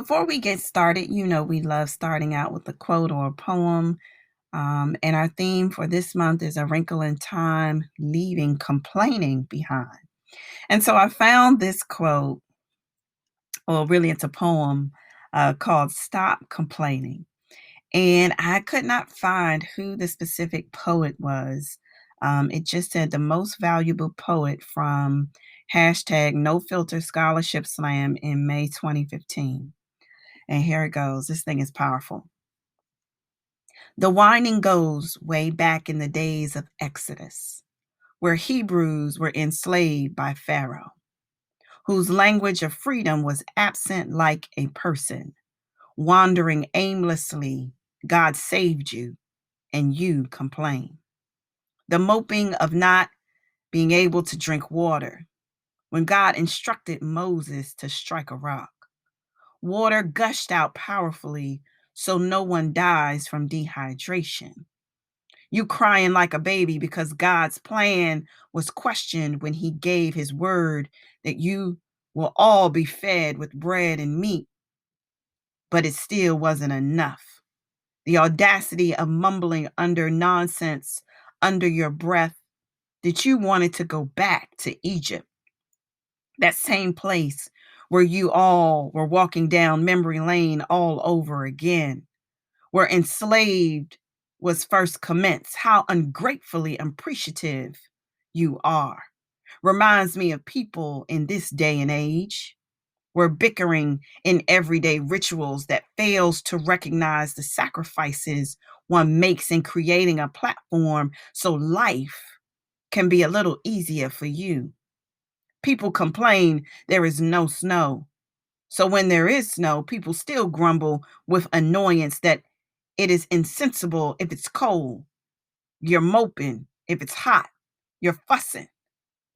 Before we get started, we love starting out with a quote or a poem. And our theme for this month is A Wrinkle in Time, Leaving Complaining Behind. And so I found this quote, or really it's a poem called Stop Complaining. And I could not find who the specific poet was. It just said the most valuable poet from hashtag No Filter Scholarship Slam in May 2015. And here it goes. This thing is powerful. The winding goes way back in the days of Exodus, where Hebrews were enslaved by Pharaoh, whose language of freedom was absent like a person. Wandering aimlessly, God saved you, and you complain. The moping of not being able to drink water when God instructed Moses to strike a rock. Water gushed out powerfully so no one dies from dehydration. You crying like a baby because God's plan was questioned when he gave his word that you will all be fed with bread and meat, but it still wasn't enough. The audacity of mumbling under nonsense under your breath that you wanted to go back to Egypt, that same place where you all were walking down memory lane all over again, where enslaved was first commenced, how ungratefully appreciative you are. Reminds me of people in this day and age. We're bickering in everyday rituals that fails to recognize the sacrifices one makes in creating a platform so life can be a little easier for you. People complain there is no snow. So when there is snow, people still grumble with annoyance that it is insensible if it's cold. You're moping if it's hot. You're fussing.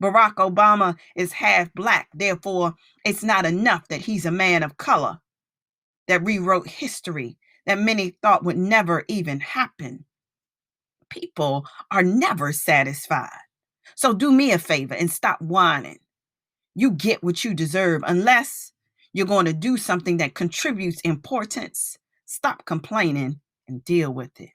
Barack Obama is half black. Therefore, it's not enough that he's a man of color that rewrote history that many thought would never even happen. People are never satisfied. So do me a favor and stop whining. You get what you deserve unless you're going to do something that contributes importance. Stop complaining and deal with it.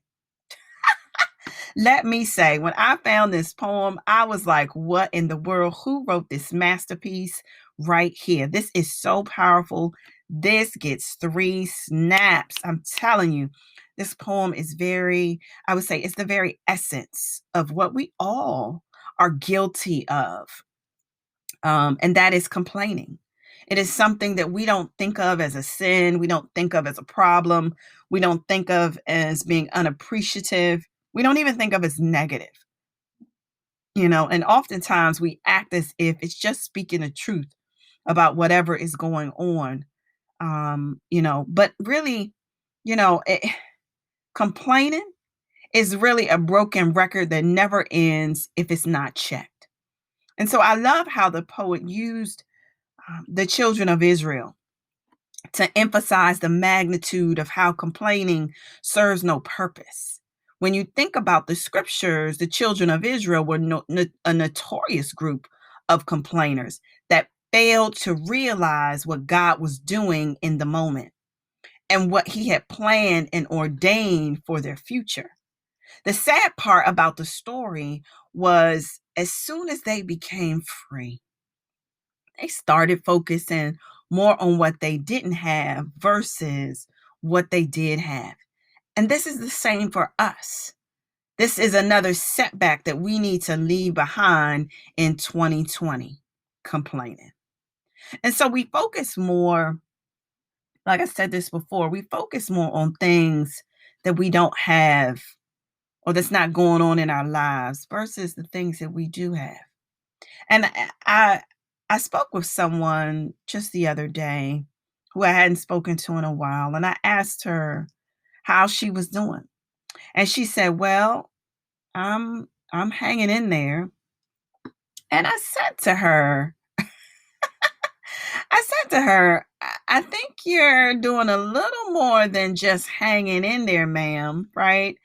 Let me say, when I found this poem, I was like, what in the world? Who wrote this masterpiece right here? This is so powerful. This gets 3 snaps. I'm telling you, this poem is I would say it's the very essence of what we all are guilty of. And that is complaining. It is something that we don't think of as a sin. We don't think of as a problem. We don't think of as being unappreciative. We don't even think of as negative, and oftentimes we act as if it's just speaking the truth about whatever is going on. But really, complaining is really a broken record that never ends if it's not checked. And so I love how the poet used the children of Israel to emphasize the magnitude of how complaining serves no purpose. When you think about the scriptures, the children of Israel were a notorious group of complainers that failed to realize what God was doing in the moment and what he had planned and ordained for their future. The sad part about the story was as soon as they became free, they started focusing more on what they didn't have versus what they did have. And this is the same for us. This is another setback that we need to leave behind in 2020, complaining. And so we focus more, like I said this before, we focus more on things that we don't have or that's not going on in our lives versus the things that we do have. And I spoke with someone just the other day who I hadn't spoken to in a while, and I asked her how she was doing. And she said, "Well, I'm hanging in there." And I said to her, I think you're doing a little more than just hanging in there, ma'am, right?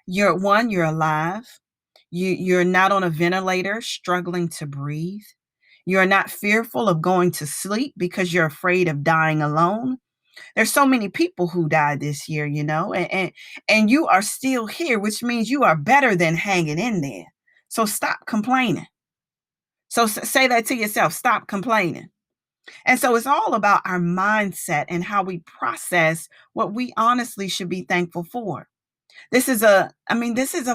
You're alive. You're not on a ventilator struggling to breathe. You're not fearful of going to sleep because you're afraid of dying alone. There's so many people who died this year, and you are still here, which means you are better than hanging in there. So stop complaining. So say that to yourself, stop complaining. And so it's all about our mindset and how we process what we honestly should be thankful for. This is a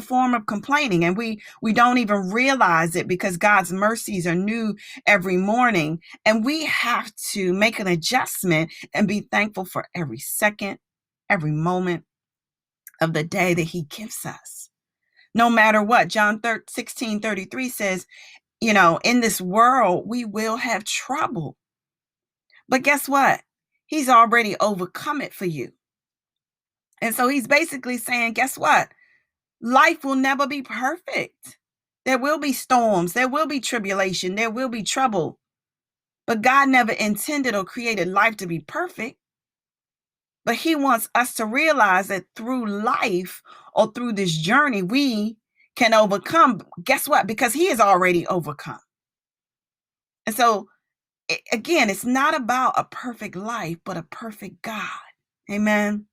form of complaining, and we don't even realize it because God's mercies are new every morning, and we have to make an adjustment and be thankful for every second, every moment of the day that he gives us. No matter what, John 16:33 says, in this world we will have trouble. But guess what? He's already overcome it for you. And so he's basically saying, guess what? Life will never be perfect. There will be storms, there will be tribulation, there will be trouble. But God never intended or created life to be perfect. But he wants us to realize that through life or through this journey, we can overcome. Guess what? Because he has already overcome. And so, again, it's not about a perfect life, but a perfect God. Amen.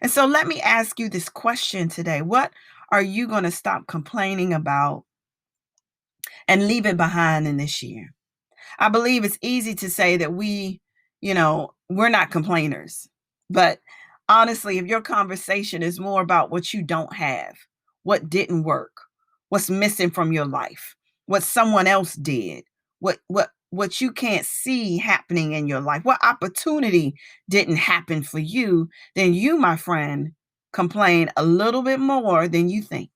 And so let me ask you this question today. What are you going to stop complaining about and leave it behind in this year? I believe it's easy to say that we're not complainers. But honestly, if your conversation is more about what you don't have, what didn't work, what's missing from your life, what someone else did, what you can't see happening in your life, what opportunity didn't happen for you, then you, my friend, complain a little bit more than you think.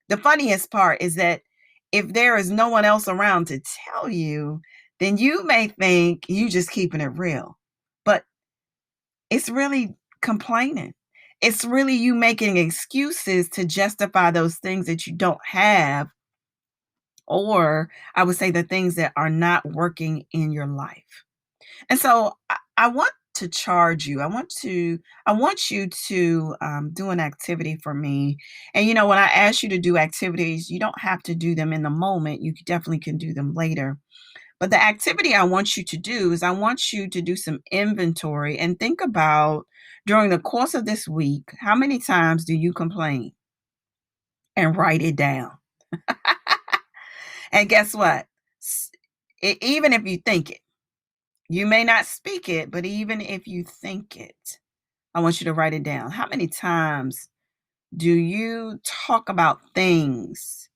The funniest part is that if there is no one else around to tell you, then you may think you just keeping it real. But it's really complaining. It's really you making excuses to justify those things that you don't have, or I would say the things that are not working in your life. And so I want to charge you. I want you to do an activity for me. And when I ask you to do activities, you don't have to do them in the moment. You definitely can do them later. But the activity I want you to do is I want you to do some inventory and think about during the course of this week, how many times do you complain? And write it down. And guess what? Even if you think it, you may not speak it, but even if you think it, I want you to write it down. How many times do you talk about things?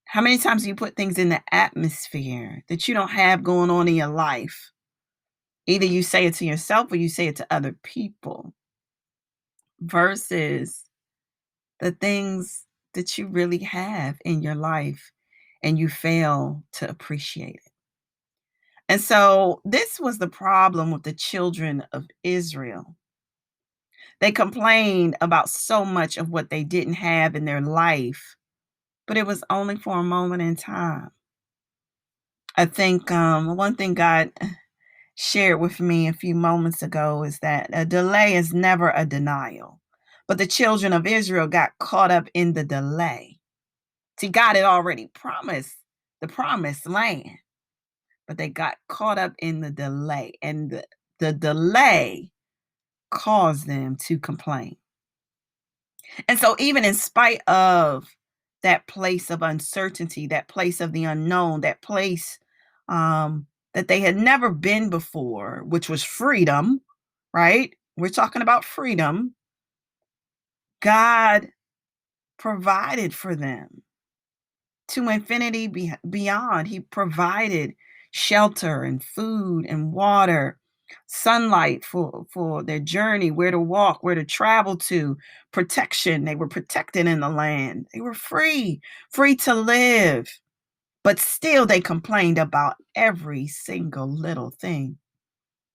How many times do you put things in the atmosphere that you don't have going on in your life? Either you say it to yourself or you say it to other people versus the things that you really have in your life and you fail to appreciate it. And so this was the problem with the children of Israel. They complained about so much of what they didn't have in their life, but it was only for a moment in time. I think one thing God shared with me a few moments ago is that a delay is never a denial. But the children of Israel got caught up in the delay. See, God had already promised the promised land, but they got caught up in the delay, and the delay caused them to complain. And so, even in spite of that place of uncertainty, that place of the unknown, that place that they had never been before, which was freedom, right? We're talking about freedom. God provided for them to infinity beyond. He provided shelter and food and water, sunlight for their journey, where to walk, where to travel to, protection. They were protected in the land. They were free to live. But still they complained about every single little thing.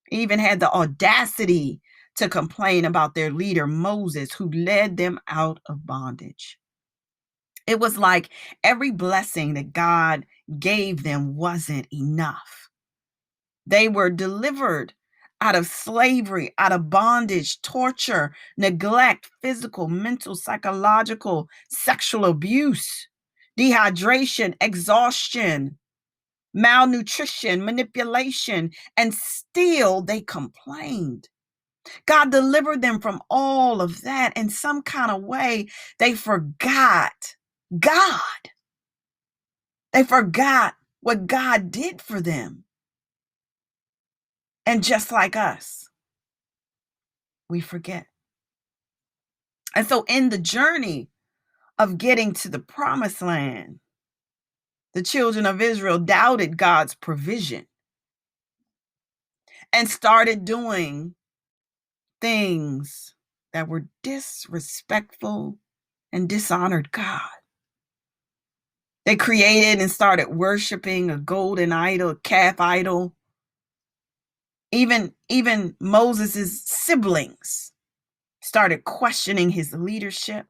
Even had the audacity to complain about their leader Moses, who led them out of bondage. It was like every blessing that God gave them wasn't enough. They were delivered out of slavery, out of bondage, torture, neglect, physical, mental, psychological, sexual abuse, dehydration, exhaustion. malnutrition, manipulation, and still they complained. God delivered them from all of that. In some kind of way, they forgot God. They forgot what God did for them. And just like us, we forget. And so, in the journey of getting to the promised land, the children of Israel doubted God's provision and started doing things that were disrespectful and dishonored God. They created and started worshiping a golden idol, a calf idol. Even Moses' siblings started questioning his leadership.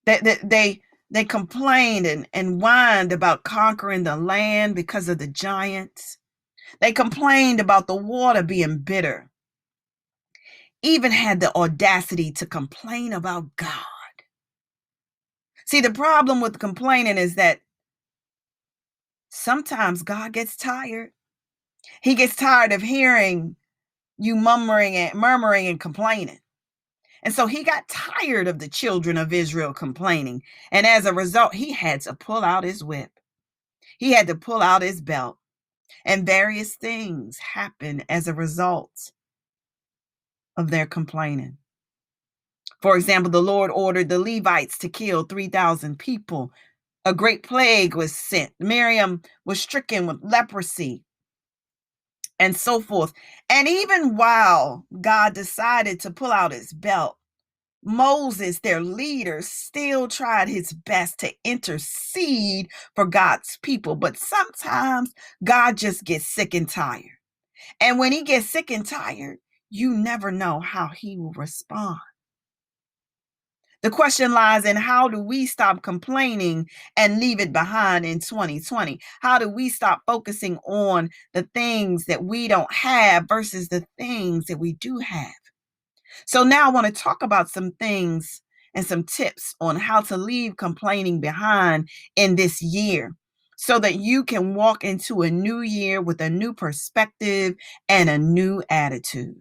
They complained and whined about conquering the land because of the giants. They complained about the water being bitter. Even had the audacity to complain about God. See, the problem with complaining is that sometimes God gets tired. He gets tired of hearing you murmuring and complaining. And so he got tired of the children of Israel complaining. And as a result, he had to pull out his whip. He had to pull out his belt. And various things happened as a result of their complaining. For example, the Lord ordered the Levites to kill 3,000 people. A great plague was sent. Miriam was stricken with leprosy and so forth. And even while God decided to pull out his belt, Moses, their leader, still tried his best to intercede for God's people. But sometimes God just gets sick and tired. And when he gets sick and tired, you never know how he will respond. The question lies in, how do we stop complaining and leave it behind in 2020? How do we stop focusing on the things that we don't have versus the things that we do have? So now I want to talk about some things and some tips on how to leave complaining behind in this year so that you can walk into a new year with a new perspective and a new attitude.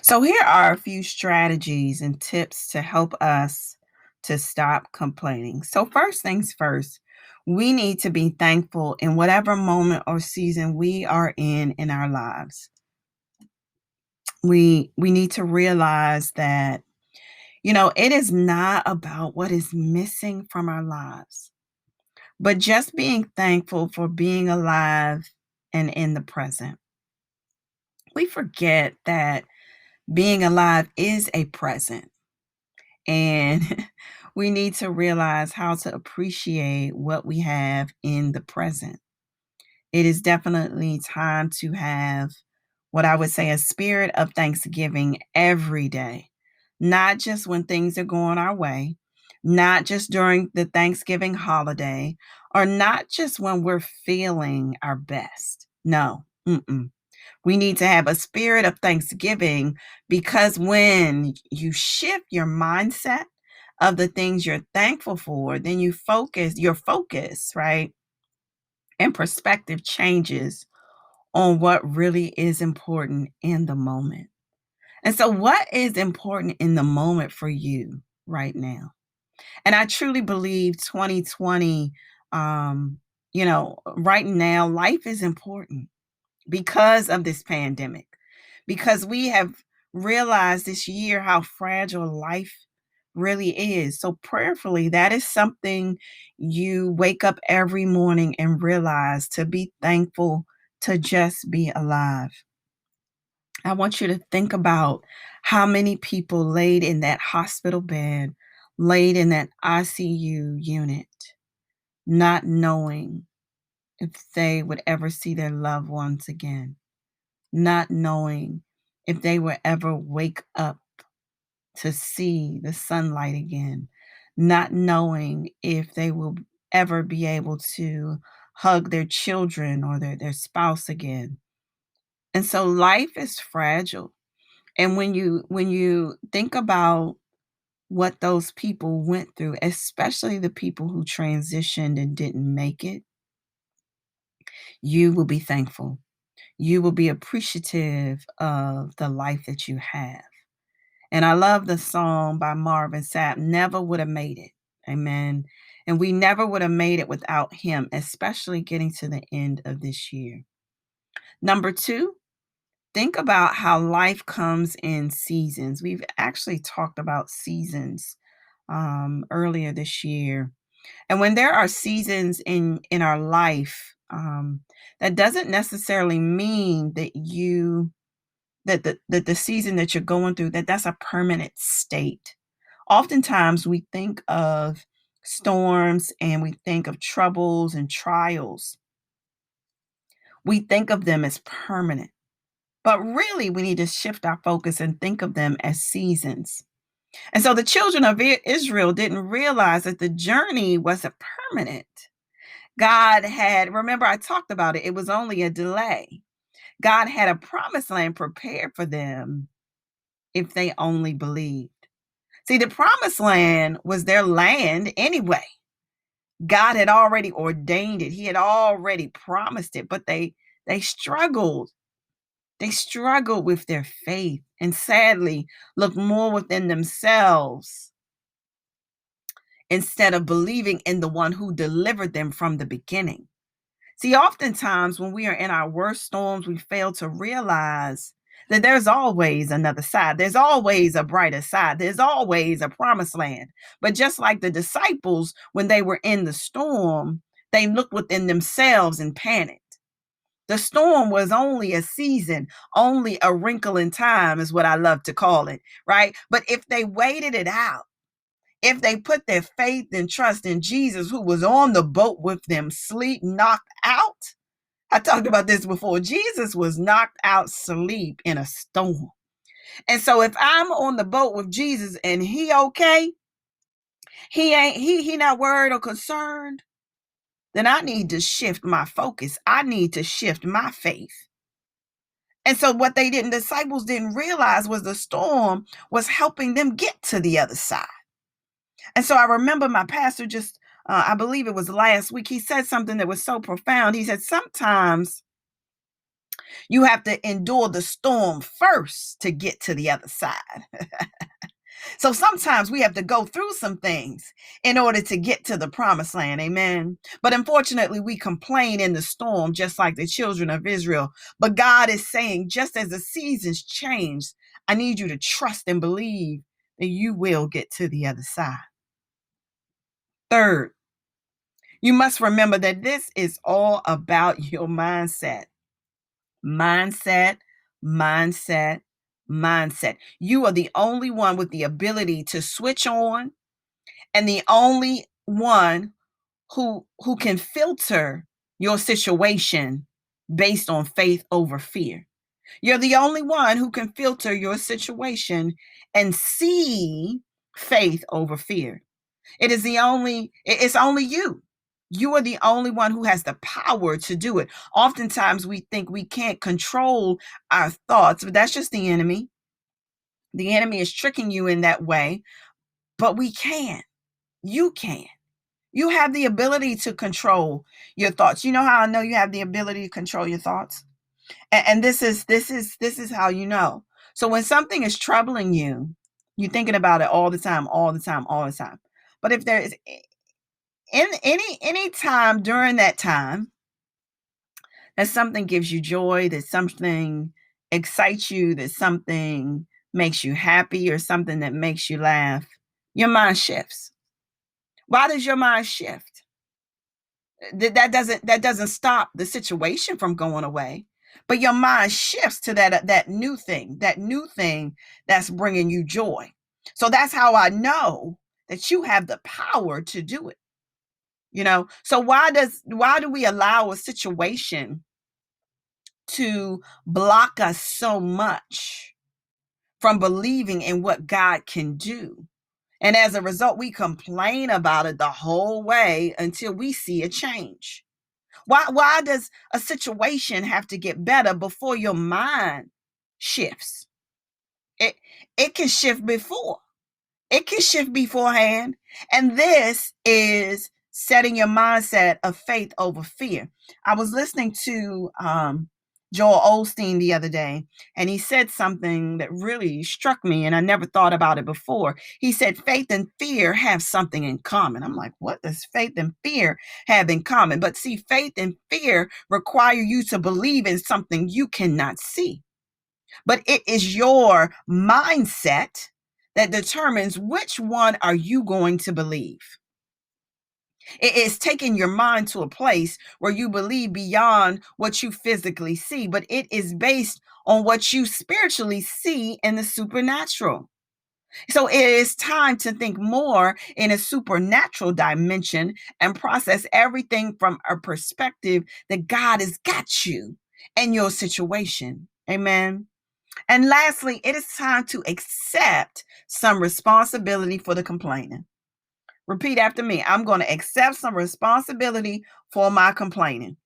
So, here are a few strategies and tips to help us to stop complaining. So, first things first, we need to be thankful in whatever moment or season we are in our lives. We need to realize that, it is not about what is missing from our lives, but just being thankful for being alive and in the present. We forget that being alive is a present. And we need to realize how to appreciate what we have in the present. It is definitely time to have what I would say a spirit of thanksgiving every day, not just when things are going our way, not just during the Thanksgiving holiday, or not just when we're feeling our best. No, we need to have a spirit of thanksgiving, because when you shift your mindset of the things you're thankful for, then your focus, right? And perspective changes on what really is important in the moment. And so, what is important in the moment for you right now? And I truly believe 2020, right now, life is important because of this pandemic, because we have realized this year how fragile life really is. So prayerfully, that is something you wake up every morning and realize to be thankful to just be alive. I want you to think about how many people laid in that hospital bed, laid in that ICU unit, not knowing if they would ever see their loved ones again, not knowing if they would ever wake up to see the sunlight again, not knowing if they will ever be able to hug their children or their spouse again. And so life is fragile. And when you think about what those people went through, especially the people who transitioned and didn't make it, you will be thankful. You will be appreciative of the life that you have. And I love the song by Marvin Sapp, "Never Would Have Made It." Amen. And we never would have made it without him, especially getting to the end of this year. Number 2, think about how life comes in seasons. We've actually talked about seasons earlier this year. And when there are seasons in our life, that doesn't necessarily mean that the season that you're going through, that's a permanent state. Oftentimes we think of storms and we think of troubles and trials. We think of them as permanent. But really, we need to shift our focus and think of them as seasons. And so the children of Israel didn't realize that the journey wasn't permanent. God had, remember, I talked about it, it was only a delay. God had a promised land prepared for them if they only believed. See, the promised land was their land anyway. God had already ordained it. He had already promised it, but they struggled. They struggled with their faith and sadly looked more within themselves instead of believing in the one who delivered them from the beginning. See, oftentimes when we are in our worst storms, we fail to realize that there's always another side. There's always a brighter side. There's always a promised land. But just like the disciples, when they were in the storm, they looked within themselves and panicked. The storm was only a season, only a wrinkle in time, is what I love to call it, right? But if they waited it out, if they put their faith and trust in Jesus, who was on the boat with them, sleep knocked out. I talked about this before. Jesus was knocked out sleep in a storm. And so if I'm on the boat with Jesus and he okay, he not worried or concerned, then I need to shift my focus. I need to shift my faith. And so what disciples didn't realize was the storm was helping them get to the other side. And so I remember my pastor just, I believe it was last week, he said something that was so profound. He said, sometimes you have to endure the storm first to get to the other side. So sometimes we have to go through some things in order to get to the promised land. Amen. But unfortunately, we complain in the storm, just like the children of Israel. But God is saying, just as the seasons change, I need you to trust and believe that you will get to the other side. Third, you must remember that this is all about your mindset. Mindset, mindset, mindset. You are the only one with the ability to switch on and the only one who can filter your situation based on faith over fear. You're the only one who can filter your situation and see faith over fear. It's only you. You are the only one who has the power to do it. Oftentimes we think we can't control our thoughts, but that's just the enemy. The enemy is tricking you in that way, but we can. You can. You have the ability to control your thoughts. You know how I know you have the ability to control your thoughts? And this is how you know. So when something is troubling you, you're thinking about it all the time, all the time, all the time. But if there is any time during that time that something gives you joy, that something excites you, that something makes you happy or something that makes you laugh, Your mind shifts. Why does your mind shift? That doesn't stop the situation from going away, but your mind shifts to that new thing that's bringing you joy. So that's how I know that you have the power to do it. So why do we allow a situation to block us so much from believing in what God can do? And as a result, we complain about it the whole way until we see a change. Why does a situation have to get better before your mind shifts? It it can shift before. It can shift beforehand. And this is setting your mindset of faith over fear. I was listening to Joel Osteen the other day, and he said something that really struck me, and I never thought about it before. He said, faith and fear have something in common. I'm like, what does faith and fear have in common? But see, faith and fear require you to believe in something you cannot see. But it is your mindset that determines which one are you going to believe. It is taking your mind to a place where you believe beyond what you physically see, but it is based on what you spiritually see in the supernatural. So it is time to think more in a supernatural dimension and process everything from a perspective that God has got you in your situation. Amen. And lastly, it is time to accept some responsibility for the complaining. Repeat after me. I'm going to accept some responsibility for my complaining.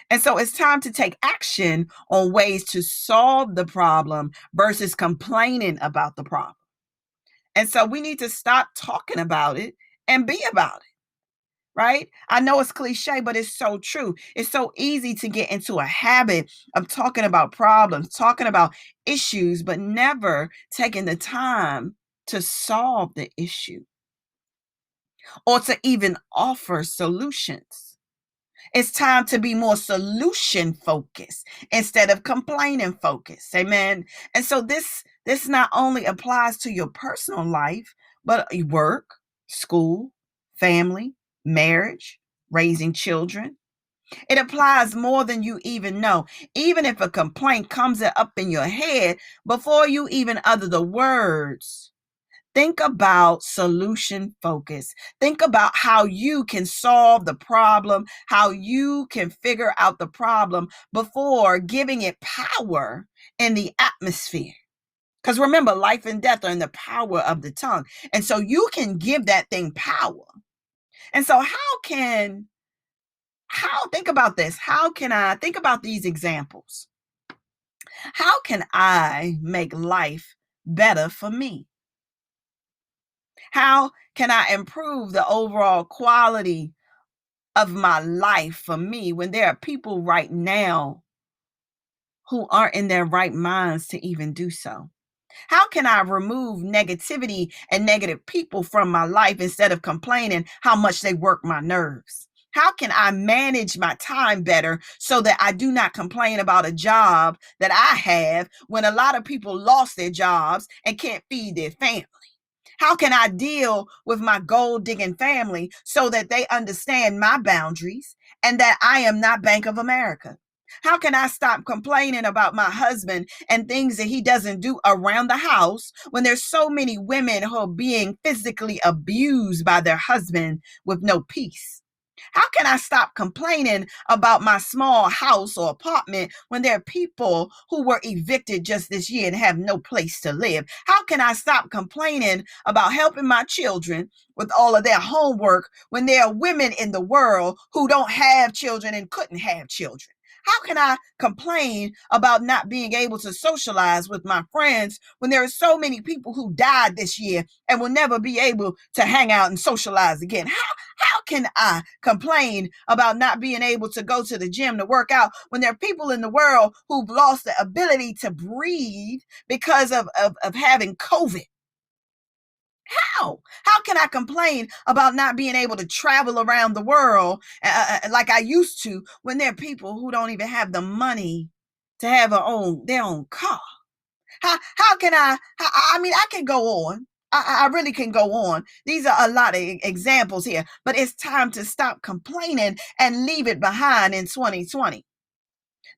And so it's time to take action on ways to solve the problem versus complaining about the problem. And so we need to stop talking about it and be about it. Right? I know it's cliche, but it's so true. It's so easy to get into a habit of talking about problems, talking about issues, but never taking the time to solve the issue or to even offer solutions. It's time to be more solution focused instead of complaining focused. Amen. And so this not only applies to your personal life, but work, school, family, marriage, raising children. It applies more than you even know. Even if a complaint comes up in your head before you even utter the words, think about solution focus. Think about how you can solve the problem, how you can figure out the problem before giving it power in the atmosphere. Because remember, life and death are in the power of the tongue. And so you can give that thing power. And so think about this. How can I think about these examples? How can I make life better for me? How can I improve the overall quality of my life for me when there are people right now who aren't in their right minds to even do so? How can I remove negativity and negative people from my life instead of complaining how much they work my nerves? How can I manage my time better so that I do not complain about a job that I have when a lot of people lost their jobs and can't feed their family? How can I deal with my gold digging family so that they understand my boundaries and that I am not Bank of America? How can I stop complaining about my husband and things that he doesn't do around the house when there's so many women who are being physically abused by their husband with no peace? How can I stop complaining about my small house or apartment when there are people who were evicted just this year and have no place to live? How can I stop complaining about helping my children with all of their homework when there are women in the world who don't have children and couldn't have children? How can I complain about not being able to socialize with my friends when there are so many people who died this year and will never be able to hang out and socialize again? How can I complain about not being able to go to the gym to work out when there are people in the world who've lost the ability to breathe because of having COVID? How can I complain about not being able to travel around the world like I used to when there are people who don't even have the money to have their own car? How can I mean, I can go on. I really can go on. These are a lot of examples here, but it's time to stop complaining and leave it behind in 2020.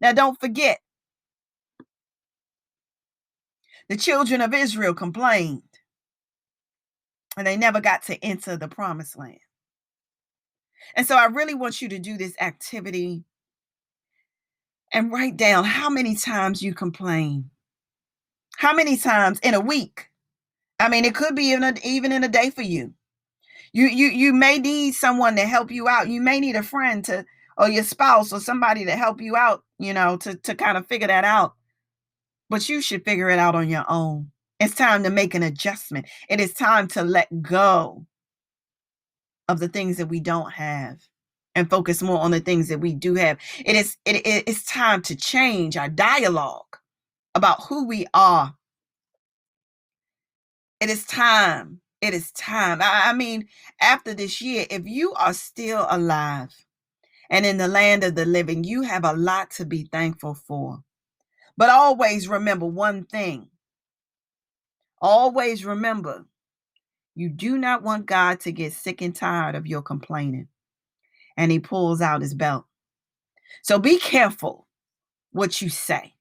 Now, don't forget, the children of Israel complained and they never got to enter the promised land. And so I really want you to do this activity and write down how many times you complain. How many times in a week? I mean, it could be even in a day for you. You may need someone to help you out. You may need a friend to, or your spouse or somebody to help you out, to kind of figure that out. But you should figure it out on your own. It's time to make an adjustment. It is time to let go of the things that we don't have and focus more on the things that we do have. It's time to change our dialogue about who we are. It is time. It is time. I mean, after this year, if you are still alive and in the land of the living, you have a lot to be thankful for. But always remember one thing. Always remember, you do not want God to get sick and tired of your complaining. And he pulls out his belt. So be careful what you say.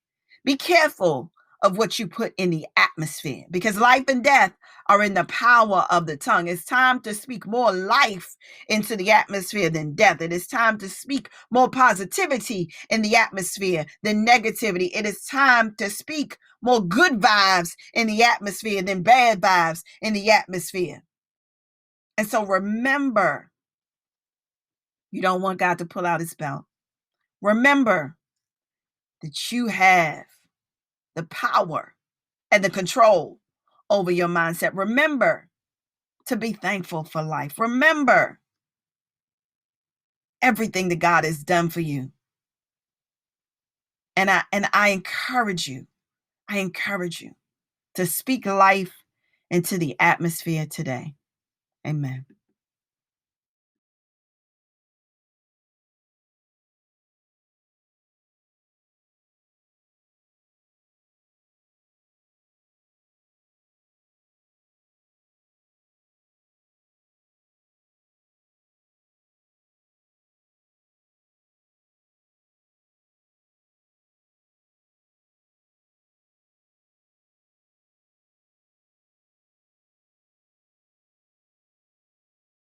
Be careful of what you put in the atmosphere, because life and death are in the power of the tongue. It's time to speak more life into the atmosphere than death. It is time to speak more positivity in the atmosphere than negativity. It is time to speak more good vibes in the atmosphere than bad vibes in the atmosphere. And so remember, you don't want God to pull out his belt. Remember that you have the power and the control over your mindset. Remember to be thankful for life. Remember everything that God has done for you. And I encourage you to speak life into the atmosphere today. Amen.